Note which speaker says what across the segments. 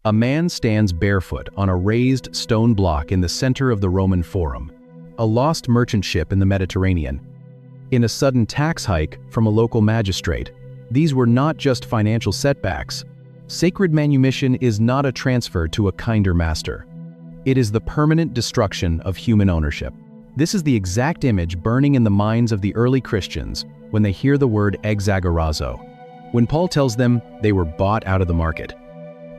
Speaker 1: A man stands barefoot on a raised stone block in the center of the Roman Forum, a lost merchant ship in the Mediterranean. In a sudden tax hike from a local magistrate, these were not just financial setbacks. Sacred manumission is not a transfer to a kinder master. It is the permanent destruction of human ownership. This is the exact image burning in the minds of the early Christians when they hear the word exagorazo. When Paul tells them they were bought out of the market,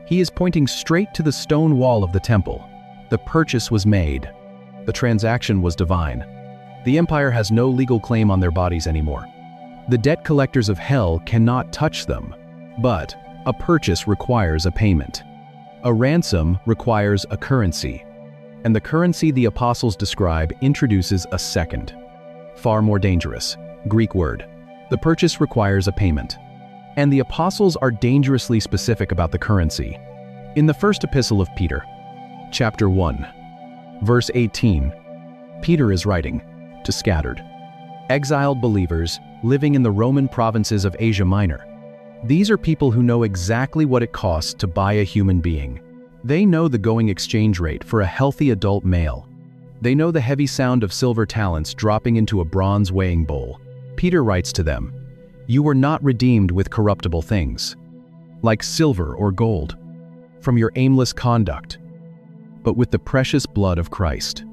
Speaker 1: he is pointing straight to the stone wall of the temple. The purchase was made. The transaction was divine. The empire has no legal claim on their bodies anymore. The debt collectors of hell cannot touch them. But a purchase requires a payment. A ransom requires a currency. And the currency the apostles describe introduces a second, far more dangerous, Greek word. The purchase requires a payment. And the apostles are dangerously specific about the currency. In the first epistle of Peter, chapter 1, verse 18, Peter is writing to scattered, exiled believers living in the Roman provinces of Asia Minor. These are people who know exactly what it costs to buy a human being. They know the going exchange rate for a healthy adult male. They know the heavy sound of silver talents dropping into a bronze weighing bowl. Peter writes to them, "You were not redeemed with corruptible things, like silver or gold, from your aimless conduct, but with the precious blood of Christ."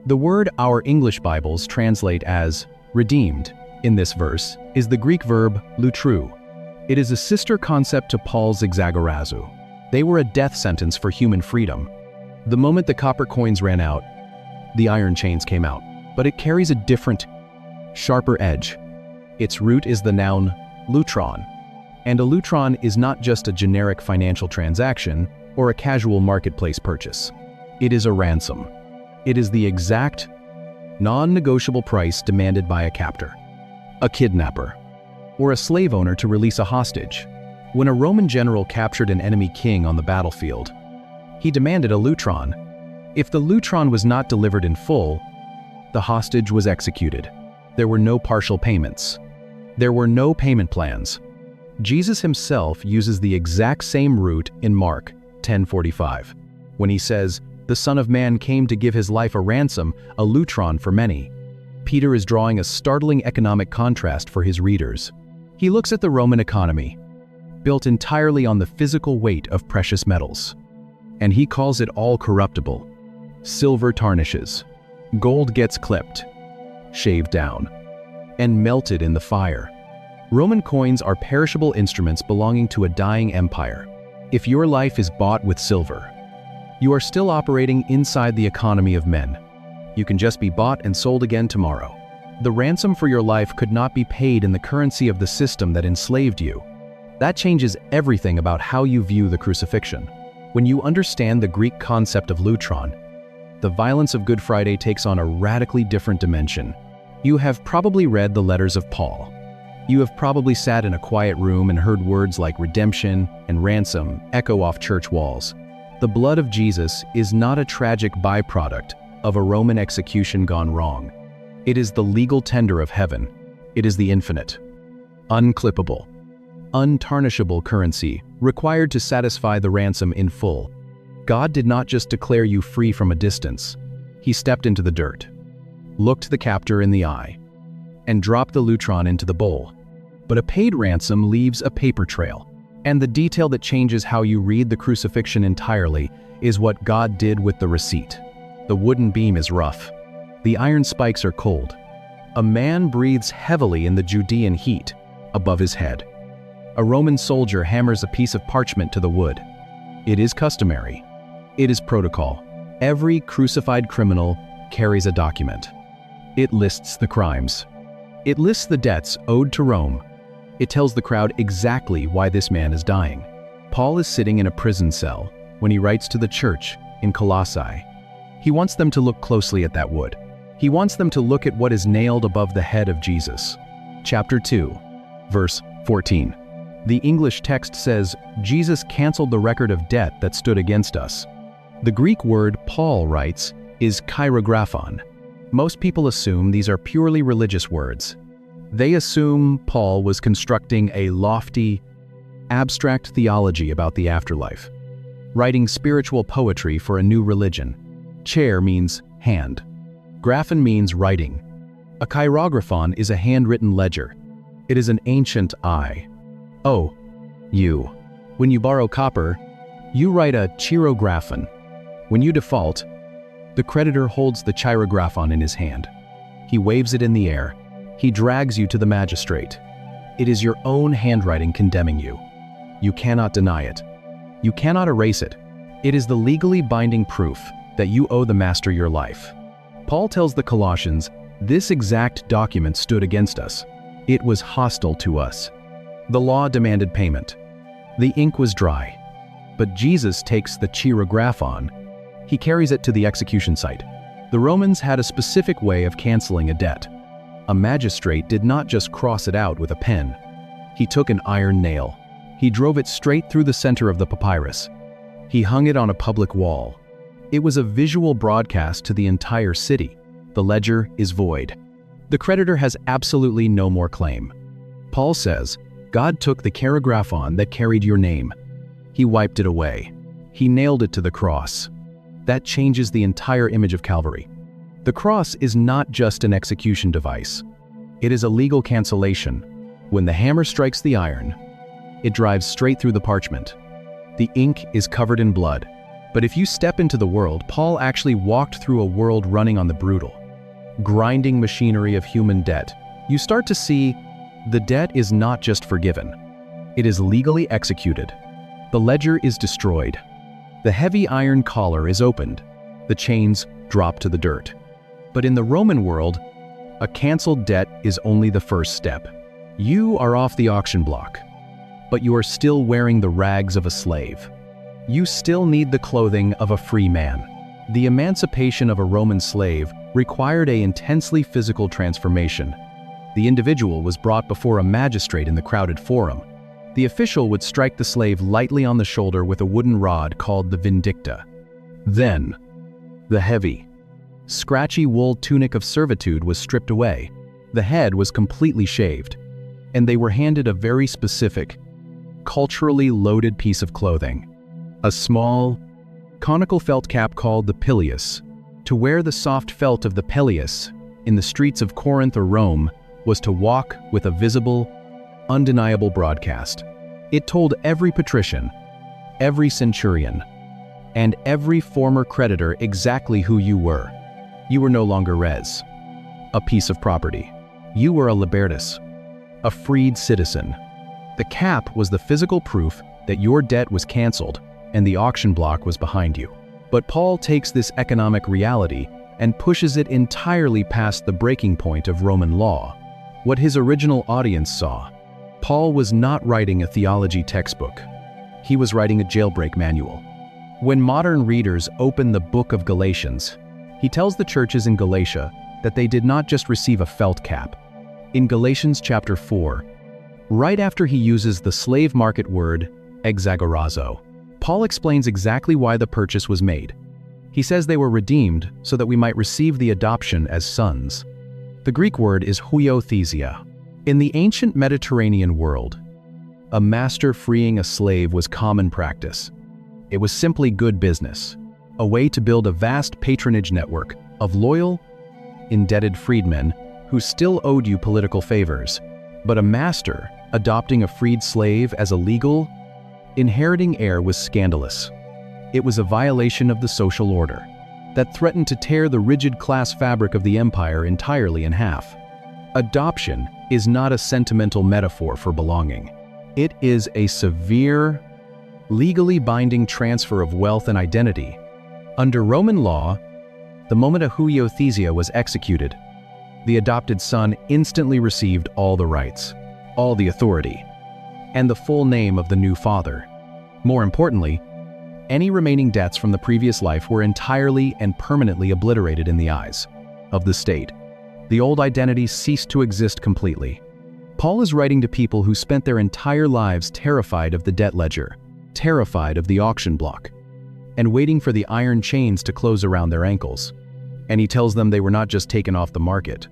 Speaker 1: The word our English Bibles translate as redeemed in this verse is the Greek verb lutrou. It is a sister concept to Paul's exagorazo. They were a death sentence for human freedom. The moment the copper coins ran out, the iron chains came out, but it carries a different, sharper edge. Its root is the noun lutron, and a lutron is not just a generic financial transaction or a casual marketplace purchase. It is a ransom. It is the exact, non-negotiable price demanded by a captor, a kidnapper, or a slave owner to release a hostage. When a Roman general captured an enemy king on the battlefield, he demanded a lutron. If the lutron was not delivered in full, the hostage was executed. There were no partial payments. There were no payment plans. Jesus himself uses the exact same root in Mark 10:45, when he says, "The Son of Man came to give his life a ransom, a lutron for many." Peter is drawing a startling economic contrast for his readers. He looks at the Roman economy, built entirely on the physical weight of precious metals, and he calls it all corruptible. Silver tarnishes, gold gets clipped, shaved down, and melted in the fire. Roman coins are perishable instruments belonging to a dying empire. If your life is bought with silver, you are still operating inside the economy of men. You can just be bought and sold again tomorrow. The ransom for your life could not be paid in the currency of the system that enslaved you. That changes everything about how you view the crucifixion. When you understand the Greek concept of lutron, the violence of Good Friday takes on a radically different dimension. You have probably read the letters of Paul. You have probably sat in a quiet room and heard words like redemption and ransom echo off church walls. The blood of Jesus is not a tragic byproduct of a Roman execution gone wrong. It is the legal tender of heaven. It is the infinite, unclippable, untarnishable currency required to satisfy the ransom in full. God did not just declare you free from a distance. He stepped into the dirt, looked the captor in the eye, and dropped the lutron into the bowl. But a paid ransom leaves a paper trail, and the detail that changes how you read the crucifixion entirely is what God did with the receipt. The wooden beam is rough. The iron spikes are cold. A man breathes heavily in the Judean heat above his head. A Roman soldier hammers a piece of parchment to the wood. It is customary. It is protocol. Every crucified criminal carries a document. It lists the crimes. It lists the debts owed to Rome. It tells the crowd exactly why this man is dying. Paul is sitting in a prison cell when he writes to the church in Colossae. He wants them to look closely at that wood. He wants them to look at what is nailed above the head of Jesus. Chapter 2, verse 14. The English text says, Jesus canceled the record of debt that stood against us. The Greek word Paul writes is cheirographon. Most people assume these are purely religious words. They assume Paul was constructing a lofty, abstract theology about the afterlife. writing spiritual poetry for a new religion. Chair means hand. Graphon means writing. A cheirographon is a handwritten ledger. It is an ancient IOU. When you borrow copper, you write a cheirographon. When you default, the creditor holds the cheirographon in his hand. He waves it in the air. He drags you to the magistrate. It is your own handwriting condemning you. You cannot deny it. You cannot erase it. It is the legally binding proof that you owe the master your life. Paul tells the Colossians, this exact document stood against us. It was hostile to us. The law demanded payment. The ink was dry. But Jesus takes the cheirographon. He carries it to the execution site. The Romans had a specific way of canceling a debt. A magistrate did not just cross it out with a pen. He took an iron nail. He drove it straight through the center of the papyrus. He hung it on a public wall. It was a visual broadcast to the entire city. The ledger is void. The creditor has absolutely no more claim. Paul says, God took the cheirographon that carried your name. He wiped it away. He nailed it to the cross. That changes the entire image of Calvary. The cross is not just an execution device. It is a legal cancellation. When the hammer strikes the iron, it drives straight through the parchment. The ink is covered in blood. But if you step into the world, Paul actually walked through a world running on the brutal, grinding machinery of human debt. You start to see the debt is not just forgiven. It is legally executed. The ledger is destroyed. The heavy iron collar is opened. The chains drop to the dirt. But in the Roman world, a canceled debt is only the first step. You are off the auction block, but you are still wearing the rags of a slave. You still need the clothing of a free man. The emancipation of a Roman slave required an intensely physical transformation. The individual was brought before a magistrate in the crowded forum. The official would strike the slave lightly on the shoulder with a wooden rod called the vindicta. Then, the heavy, scratchy wool tunic of servitude was stripped away. The head was completely shaved, and they were handed a very specific, culturally loaded piece of clothing. A small, conical felt cap called the pileus. To wear the soft felt of the pileus in the streets of Corinth or Rome was to walk with a visible, undeniable broadcast. It told every patrician, every centurion, and every former creditor exactly who you were. You were no longer res, a piece of property. You were a libertus, a freed citizen. The cap was the physical proof that your debt was canceled and the auction block was behind you. But Paul takes this economic reality and pushes it entirely past the breaking point of Roman law. What his original audience saw. Paul was not writing a theology textbook. He was writing a jailbreak manual. When modern readers open the book of Galatians, he tells the churches in Galatia that they did not just receive a felt cap. In Galatians chapter 4, right after he uses the slave market word exagorazo, Paul explains exactly why the purchase was made. He says they were redeemed so that we might receive the adoption as sons. The Greek word is huiothesia. In the ancient Mediterranean world, a master freeing a slave was common practice. It was simply good business, a way to build a vast patronage network of loyal, indebted freedmen who still owed you political favors. But a master adopting a freed slave as a legal, inheriting heir was scandalous. It was a violation of the social order that threatened to tear the rigid class fabric of the empire entirely in half. Adoption is not a sentimental metaphor for belonging. It is a severe, legally binding transfer of wealth and identity. Under Roman law, the moment a huiothesia was executed, the adopted son instantly received all the rights, all the authority, and the full name of the new father. More importantly, any remaining debts from the previous life were entirely and permanently obliterated in the eyes of the state. The old identity ceased to exist completely. Paul is writing to people who spent their entire lives terrified of the debt ledger, terrified of the auction block, and waiting for the iron chains to close around their ankles. And he tells them they were not just taken off the market.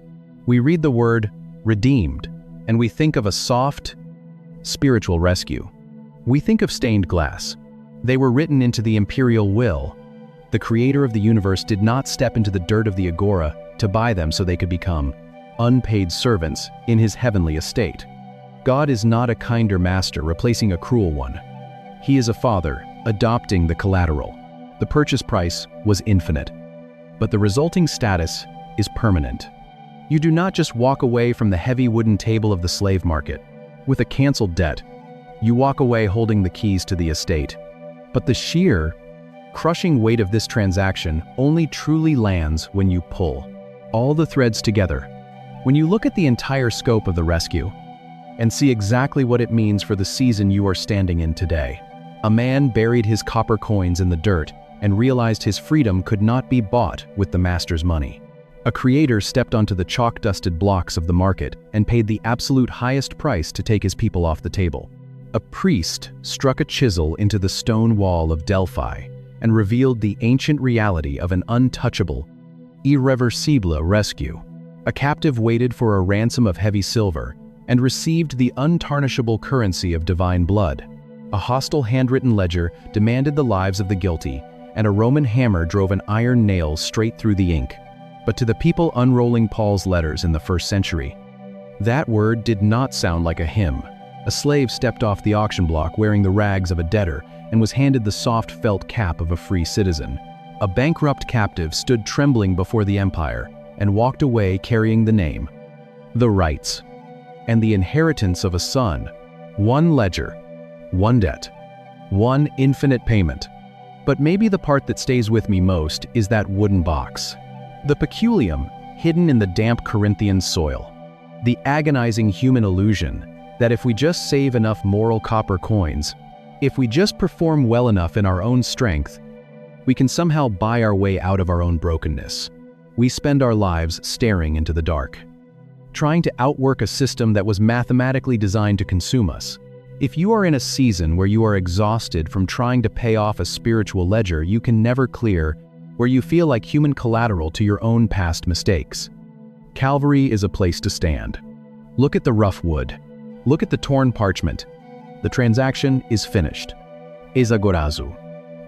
Speaker 1: We read the word redeemed, and we think of a soft, spiritual rescue. We think of stained glass. They were written into the imperial will. The creator of the universe did not step into the dirt of the agora to buy them so they could become unpaid servants in his heavenly estate. God is not a kinder master replacing a cruel one. He is a father, adopting the collateral. The purchase price was infinite, but the resulting status is permanent. You do not just walk away from the heavy wooden table of the slave market with a canceled debt. You walk away holding the keys to the estate. But the sheer, crushing weight of this transaction only truly lands when you pull all the threads together. When you look at the entire scope of the rescue and see exactly what it means for the season you are standing in today. A man buried his copper coins in the dirt and realized his freedom could not be bought with the master's money. A creator stepped onto the chalk-dusted blocks of the market and paid the absolute highest price to take his people off the table. A priest struck a chisel into the stone wall of Delphi and revealed the ancient reality of an untouchable, irreversible rescue. A captive waited for a ransom of heavy silver and received the untarnishable currency of divine blood. A hostile handwritten ledger demanded the lives of the guilty, and a Roman hammer drove an iron nail straight through the ink. But to the people unrolling Paul's letters in the 1st century, that word did not sound like a hymn. A slave stepped off the auction block wearing the rags of a debtor and was handed the soft felt cap of a free citizen. A bankrupt captive stood trembling before the empire and walked away carrying the name, the rights, and the inheritance of a son. One ledger, one debt, one infinite payment. But maybe the part that stays with me most is that wooden box. The peculium hidden in the damp Corinthian soil. The agonizing human illusion that if we just save enough moral copper coins, if we just perform well enough in our own strength, we can somehow buy our way out of our own brokenness. We spend our lives staring into the dark, trying to outwork a system that was mathematically designed to consume us. If you are in a season where you are exhausted from trying to pay off a spiritual ledger you can never clear, where you feel like human collateral to your own past mistakes, Calvary is a place to stand. Look at the rough wood. Look at the torn parchment. The transaction is finished. Exagorazo.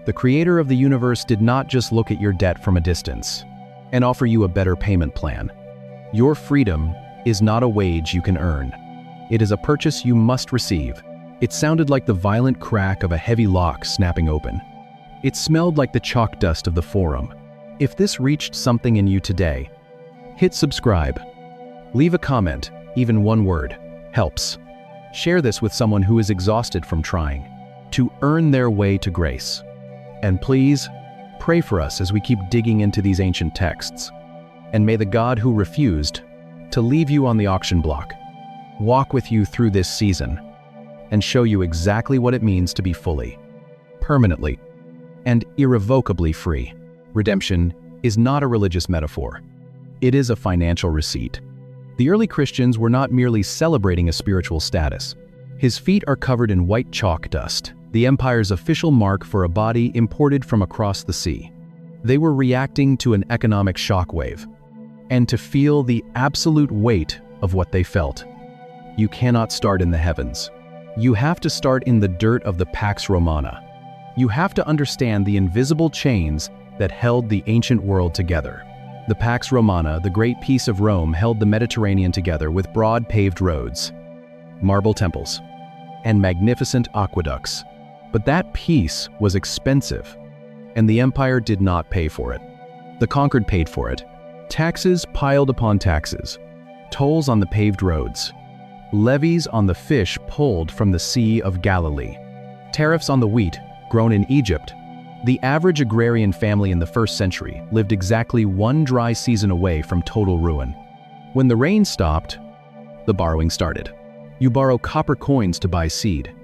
Speaker 1: The creator of the universe did not just look at your debt from a distance and offer you a better payment plan. Your freedom is not a wage you can earn. It is a purchase you must receive. It sounded like the violent crack of a heavy lock snapping open. It smelled like the chalk dust of the forum. If this reached something in you today, hit subscribe. Leave a comment, even one word helps. Share this with someone who is exhausted from trying to earn their way to grace. And please, pray for us as we keep digging into these ancient texts. And may the God who refused to leave you on the auction block walk with you through this season and show you exactly what it means to be fully, permanently, and irrevocably free. Redemption is not a religious metaphor. It is a financial receipt. The early Christians were not merely celebrating a spiritual status. His feet are covered in white chalk dust, the empire's official mark for a body imported from across the sea. They were reacting to an economic shockwave, and to feel the absolute weight of what they felt. You cannot start in the heavens. You have to start in the dirt of the Pax Romana. You have to understand the invisible chains that held the ancient world together. The Pax Romana, the great peace of Rome, held the Mediterranean together with broad paved roads, marble temples, and magnificent aqueducts. But that peace was expensive, and the empire did not pay for it. The conquered paid for it. Taxes piled upon taxes, tolls on the paved roads, levies on the fish pulled from the Sea of Galilee, tariffs on the wheat grown in Egypt. The average agrarian family in the 1st century lived exactly one dry season away from total ruin. When the rain stopped, the borrowing started. You borrow copper coins to buy seed.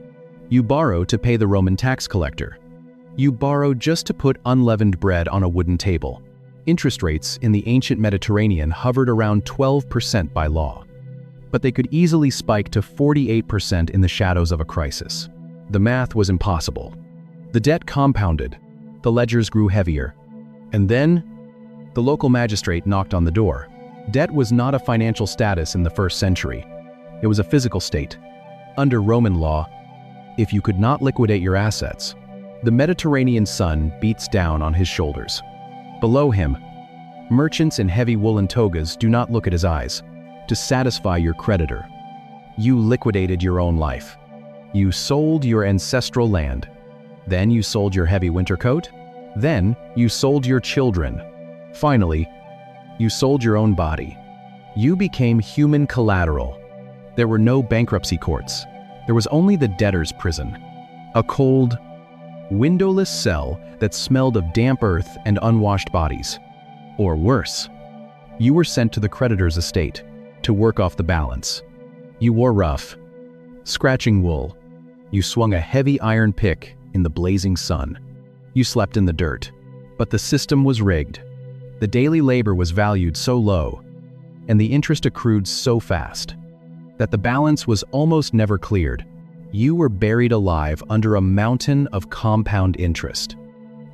Speaker 1: You borrow to pay the Roman tax collector. You borrow just to put unleavened bread on a wooden table. Interest rates in the ancient Mediterranean hovered around 12% by law, but they could easily spike to 48% in the shadows of a crisis. The math was impossible. The debt compounded, the ledgers grew heavier, and then the local magistrate knocked on the door. Debt was not a financial status in the 1st century. It was a physical state. Under Roman law, if you could not liquidate your assets, The Mediterranean sun beats down on his shoulders. Below him, merchants in heavy woolen togas do not look at his eyes. To satisfy your creditor, you liquidated your own life. You sold your ancestral land. Then you sold your heavy winter coat. Then you sold your children. Finally, you sold your own body. You became human collateral. There were no bankruptcy courts. There was only the debtor's prison. A cold, windowless cell that smelled of damp earth and unwashed bodies. Or worse, you were sent to the creditor's estate to work off the balance. You wore rough, scratching wool. You swung a heavy iron pick in the blazing sun. You slept in the dirt. But the system was rigged. The daily labor was valued so low, and the interest accrued so fast, that the balance was almost never cleared. You were buried alive under a mountain of compound interest.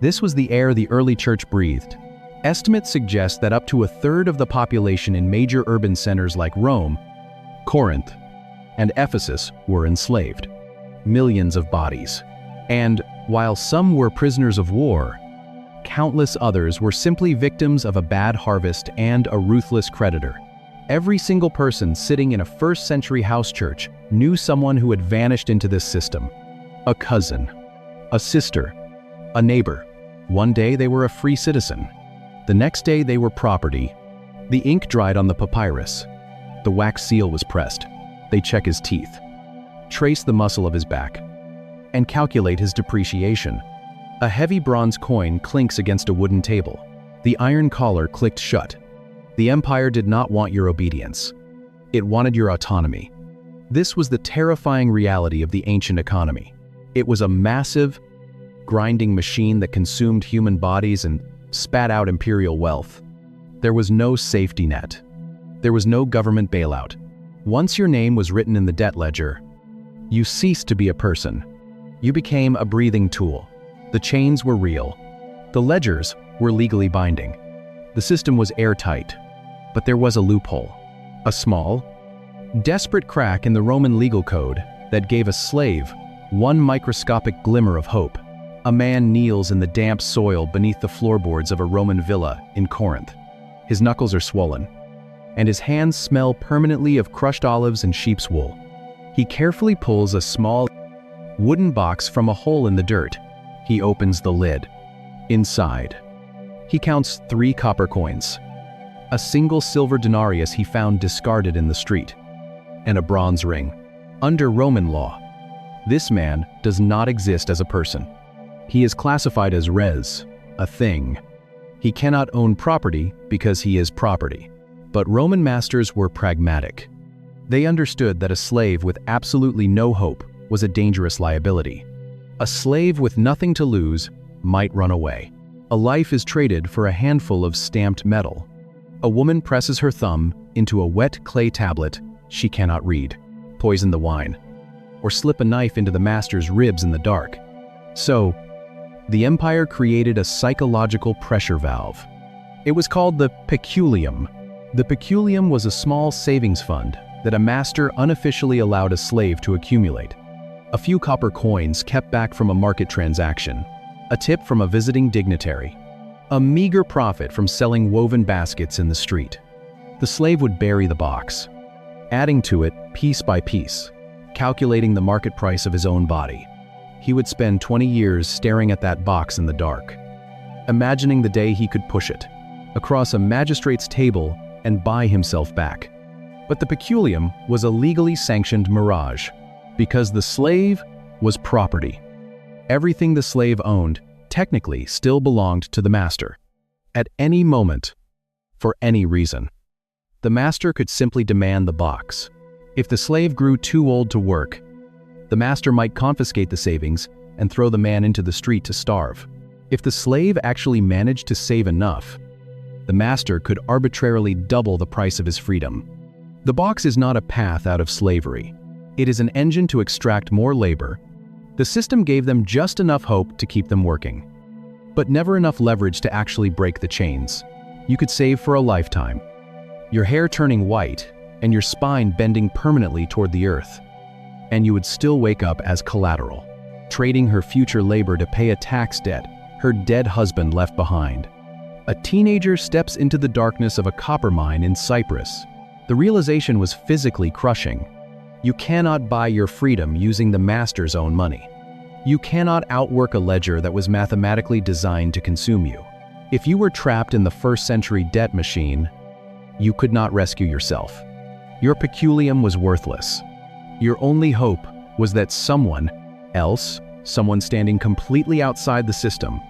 Speaker 1: This was the air the early church breathed. Estimates suggest that up to a third of the population in major urban centers like Rome, Corinth, and Ephesus were enslaved. Millions of bodies. And while some were prisoners of war, countless others were simply victims of a bad harvest and a ruthless creditor. Every single person sitting in a first-century house church knew someone who had vanished into this system. A cousin, a sister, a neighbor. One day they were a free citizen. The next day they were property. The ink dried on the papyrus. The wax seal was pressed. They check his teeth, trace the muscle of his back, and calculate his depreciation. A heavy bronze coin clinks against a wooden table. The iron collar clicked shut. The empire did not want your obedience. It wanted your autonomy. This was the terrifying reality of the ancient economy. It was a massive, grinding machine that consumed human bodies and spat out imperial wealth. There was no safety net. There was no government bailout. Once your name was written in the debt ledger, you ceased to be a person. You became a breathing tool. The chains were real. The ledgers were legally binding. The system was airtight, but there was a loophole. A small, desperate crack in the Roman legal code that gave a slave one microscopic glimmer of hope. A man kneels in the damp soil beneath the floorboards of a Roman villa in Corinth. His knuckles are swollen, and his hands smell permanently of crushed olives and sheep's wool. He carefully pulls a small wooden box from a hole in the dirt. He opens the lid. Inside, he counts 3 copper coins, a single silver denarius he found discarded in the street, and a bronze ring. Under Roman law, this man does not exist as a person. He is classified as res, a thing. He cannot own property because he is property. But Roman masters were pragmatic. They understood that a slave with absolutely no hope was a dangerous liability. A slave with nothing to lose might run away. A life is traded for a handful of stamped metal. A woman presses her thumb into a wet clay tablet she cannot read, poison the wine, or slip a knife into the master's ribs in the dark. So, the empire created a psychological pressure valve. It was called the peculium. The peculium was a small savings fund that a master unofficially allowed a slave to accumulate. A few copper coins kept back from a market transaction, a tip from a visiting dignitary, a meager profit from selling woven baskets in the street. The slave would bury the box, adding to it piece by piece, calculating the market price of his own body. He would spend 20 years staring at that box in the dark, imagining the day he could push it across a magistrate's table and buy himself back. But the peculium was a legally sanctioned mirage, because the slave was property. Everything the slave owned technically still belonged to the master. At any moment, for any reason, the master could simply demand the box. If the slave grew too old to work, the master might confiscate the savings and throw the man into the street to starve. If the slave actually managed to save enough, the master could arbitrarily double the price of his freedom. The box is not a path out of slavery. It is an engine to extract more labor. The system gave them just enough hope to keep them working, but never enough leverage to actually break the chains. You could save for a lifetime, your hair turning white and your spine bending permanently toward the earth, and you would still wake up as collateral. trading her future labor to pay a tax debt her dead husband left behind. A teenager steps into the darkness of a copper mine in Cyprus. The realization was physically crushing. You cannot buy your freedom using the master's own money. You cannot outwork a ledger that was mathematically designed to consume you. If you were trapped in the first-century debt machine, you could not rescue yourself. Your peculium was worthless. Your only hope was that someone else, someone standing completely outside the system,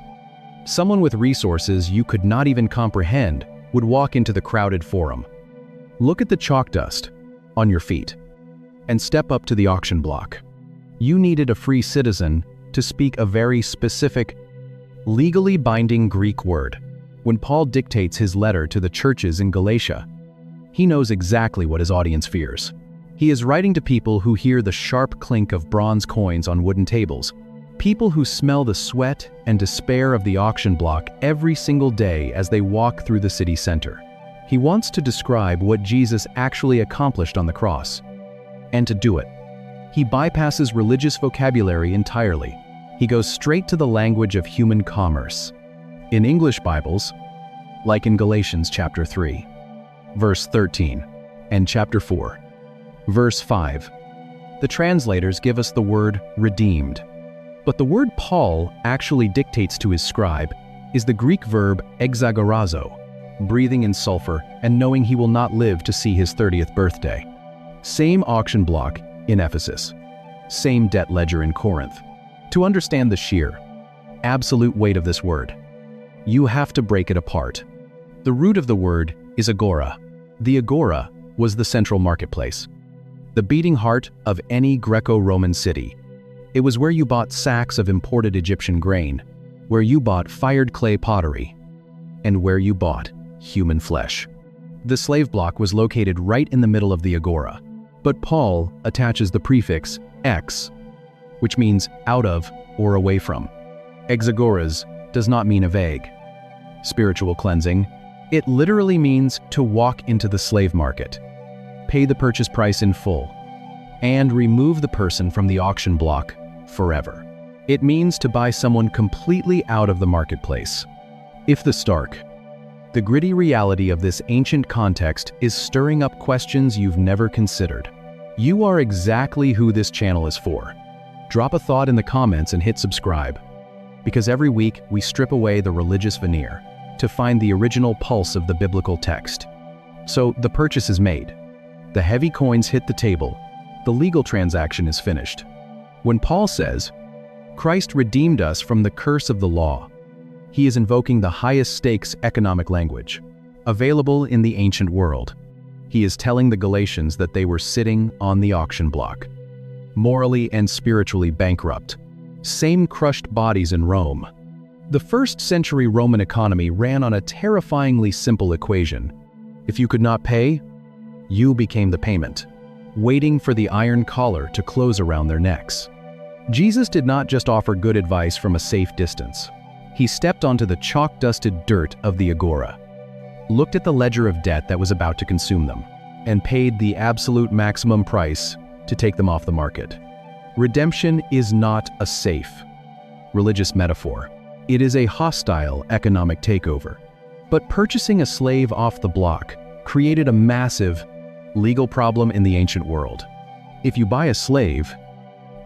Speaker 1: someone with resources you could not even comprehend, would walk into the crowded forum. Look at the chalk dust on your feet and step up to the auction block. You needed a free citizen to speak a very specific, legally binding Greek word. When Paul dictates his letter to the churches in Galatia, he knows exactly what his audience fears. He is writing to people who hear the sharp clink of bronze coins on wooden tables, people who smell the sweat and despair of the auction block every single day as they walk through the city center. He wants to describe what Jesus actually accomplished on the cross. And to do it, he bypasses religious vocabulary entirely. He goes straight to the language of human commerce. In English Bibles, like in Galatians chapter 3, verse 13, and chapter 4, verse 5, the translators give us the word redeemed. But the word Paul actually dictates to his scribe is the Greek verb exagorazo, breathing in sulfur and knowing he will not live to see his 30th birthday. Same auction block in Ephesus, same debt ledger in Corinth. To understand the sheer, absolute weight of this word, you have to break it apart. The root of the word is agora. The agora was the central marketplace, the beating heart of any Greco-Roman city. It was where you bought sacks of imported Egyptian grain, where you bought fired clay pottery, and where you bought human flesh. The slave block was located right in the middle of the agora, but Paul attaches the prefix ex, which means out of or away from. Exagoras does not mean a vague spiritual cleansing. It literally means to walk into the slave market, pay the purchase price in full, and remove the person from the auction block forever. It means to buy someone completely out of the marketplace. If the stark, the gritty reality of this ancient context is stirring up questions you've never considered, you are exactly who this channel is for. Drop a thought in the comments and hit subscribe, because every week we strip away the religious veneer to find the original pulse of the biblical text. So the purchase is made. The heavy coins hit the table. The legal transaction is finished. When Paul says, Christ redeemed us from the curse of the law, he is invoking the highest stakes economic language available in the ancient world. He is telling the Galatians that they were sitting on the auction block, morally and spiritually bankrupt, same crushed bodies in Rome. The first-century Roman economy ran on a terrifyingly simple equation. If you could not pay, you became the payment, waiting for the iron collar to close around their necks. Jesus did not just offer good advice from a safe distance. He stepped onto the chalk-dusted dirt of the agora, looked at the ledger of debt that was about to consume them, and paid the absolute maximum price to take them off the market. Redemption is not a safe religious metaphor. It is a hostile economic takeover. But purchasing a slave off the block created a massive legal problem in the ancient world. If you buy a slave,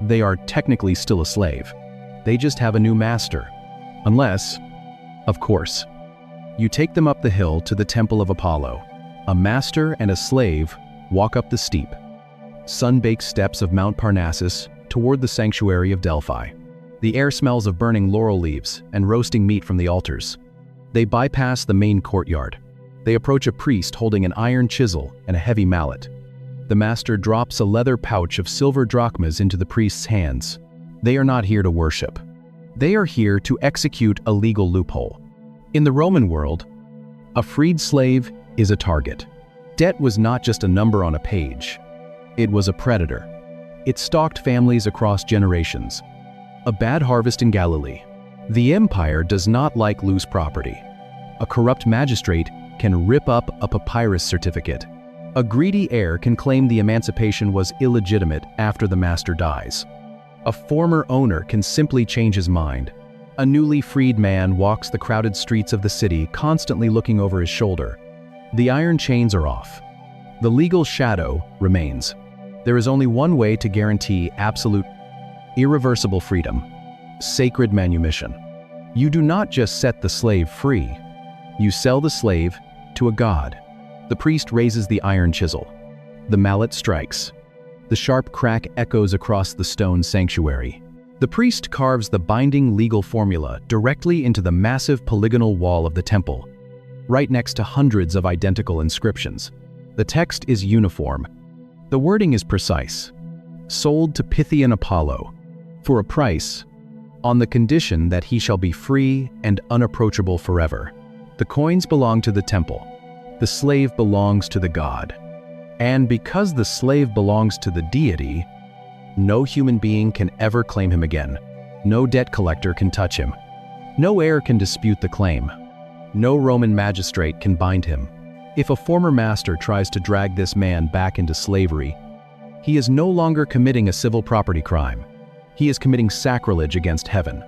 Speaker 1: they are technically still a slave. They just have a new master. Unless, of course, you take them up the hill to the Temple of Apollo. A master and a slave walk up the steep, sun-baked steps of Mount Parnassus toward the sanctuary of Delphi. The air smells of burning laurel leaves and roasting meat from the altars. They bypass the main courtyard. They approach a priest holding an iron chisel and a heavy mallet. The master drops a leather pouch of silver drachmas into the priest's hands. They are not here to worship. They are here to execute a legal loophole. In the Roman world, a freed slave is a target. Debt was not just a number on a page. It was a predator. It stalked families across generations. A bad harvest in Galilee. The empire does not like loose property. A corrupt magistrate can rip up a papyrus certificate. A greedy heir can claim the emancipation was illegitimate after the master dies. A former owner can simply change his mind. A newly freed man walks the crowded streets of the city, constantly looking over his shoulder. The iron chains are off. The legal shadow remains. There is only one way to guarantee absolute, irreversible freedom: sacred manumission. You do not just set the slave free. You sell the slave to a god. The priest raises the iron chisel. The mallet strikes. The sharp crack echoes across the stone sanctuary. The priest carves the binding legal formula directly into the massive polygonal wall of the temple, right next to hundreds of identical inscriptions. The text is uniform. The wording is precise. Sold to Pythian Apollo, for a price, on the condition that he shall be free and unapproachable forever. The coins belong to the temple. The slave belongs to the god. And because the slave belongs to the deity, no human being can ever claim him again. No debt collector can touch him. No heir can dispute the claim. No Roman magistrate can bind him. If a former master tries to drag this man back into slavery, he is no longer committing a civil property crime. He is committing sacrilege against heaven.